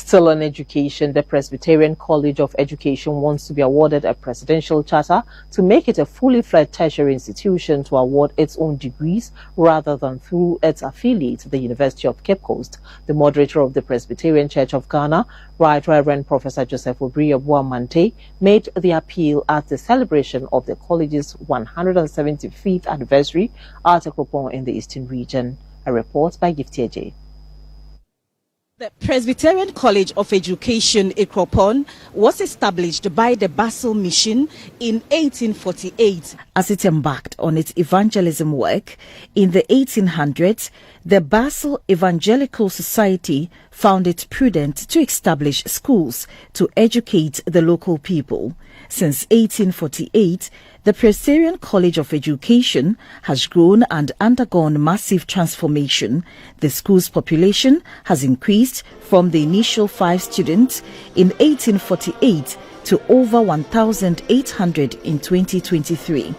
Still on education, the Presbyterian College of Education wants to be awarded a presidential charter to make it a fully fledged tertiary institution to award its own degrees rather than through its affiliate, the University of Cape Coast. The moderator of the Presbyterian Church of Ghana, Right Reverend Professor Joseph Obria-Boamante, made the appeal at the celebration of the college's 175th anniversary at Ekropon in the Eastern Region. A report by Gifty J. The Presbyterian College of Education, Ekropon, was established by the Basel Mission in 1848. As it embarked on its evangelism work in the 1800s, the Basel Evangelical Society found it prudent to establish schools to educate the local people. Since 1848, the Presbyterian College of Education has grown and undergone massive transformation. The school's population has increased from the initial 5 students in 1848 to over 1,800 in 2023.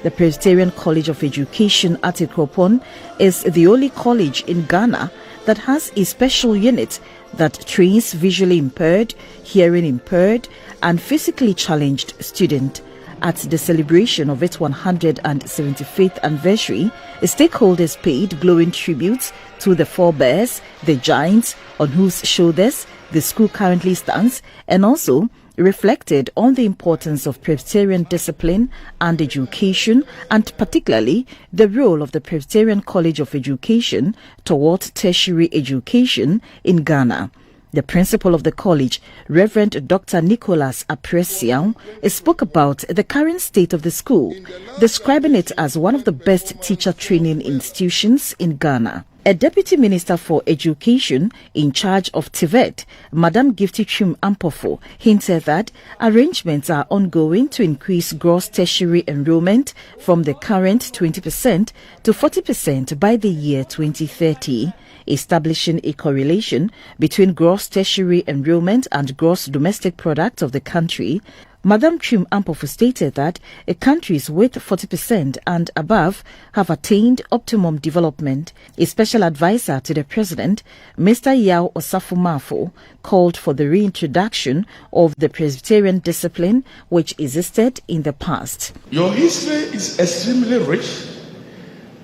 The Presbyterian College of Education at Ekropon is the only college in Ghana that has a special unit that trains visually impaired, hearing impaired, and physically challenged students. At the celebration of its 175th anniversary, stakeholders paid glowing tributes to the forebears, the giants on whose shoulders the school currently stands, and also reflected on the importance of Presbyterian discipline and education, and particularly the role of the Presbyterian College of Education towards tertiary education in Ghana. The principal of the college, Reverend Dr. Nicholas Apresian, spoke about the current state of the school, describing it as one of the best teacher training institutions in Ghana. A Deputy Minister for Education in charge of TVET, Madam Gifty Ampofo, hinted that arrangements are ongoing to increase gross tertiary enrollment from the current 20% to 40% by the year 2030. Establishing a correlation between gross tertiary enrollment and gross domestic product of the country, Madam Chim Ampofo stated that countries with 40% and above have attained optimum development. A special advisor to the president, Mr. Yao Osafo-Mafo, called for the reintroduction of the Presbyterian discipline which existed in the past. Your history is extremely rich,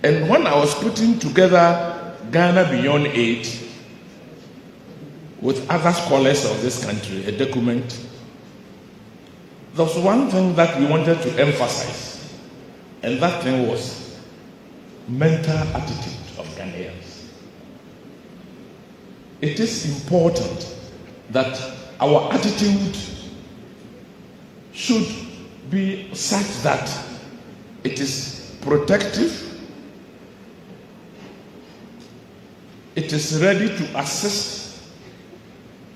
and when I was putting together Ghana Beyond Aid with other scholars of this country, a document, there was one thing that we wanted to emphasize, and that thing was mental attitude of Ghanaians. It is important that our attitude should be such that it is protective, it is ready to assist.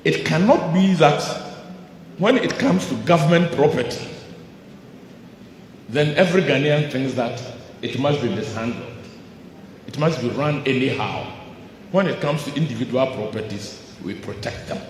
It cannot be that when it comes to government property, then every Ghanaian thinks that it must be mishandled. It must be run anyhow. When it comes to individual properties, we protect them.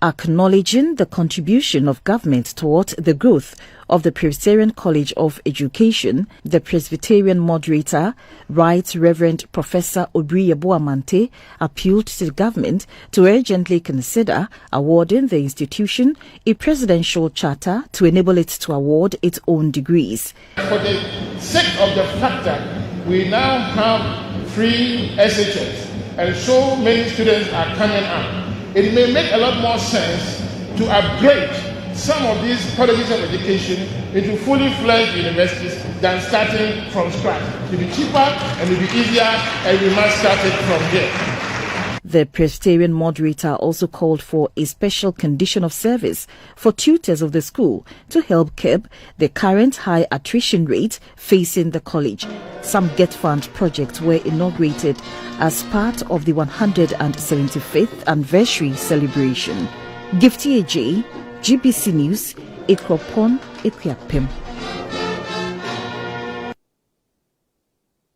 Acknowledging the contribution of government towards the growth of the Presbyterian College of Education, the Presbyterian moderator, Right Reverend Professor Obria-Boamante, appealed to the government to urgently consider awarding the institution a presidential charter to enable it to award its own degrees. For the sake of the fact that we now have free SHS and so many students are coming up, it may make a lot more sense to upgrade some of these colleges of education into fully fledged universities than starting from scratch. It will be cheaper and it will be easier, and we must start it from here. The Presbyterian moderator also called for a special condition of service for tutors of the school to help curb the current high attrition rate facing the college. Some Get Fund projects were inaugurated as part of the 175th anniversary celebration. Gifty AJ, GBC News, Ekropon, Ekuapem.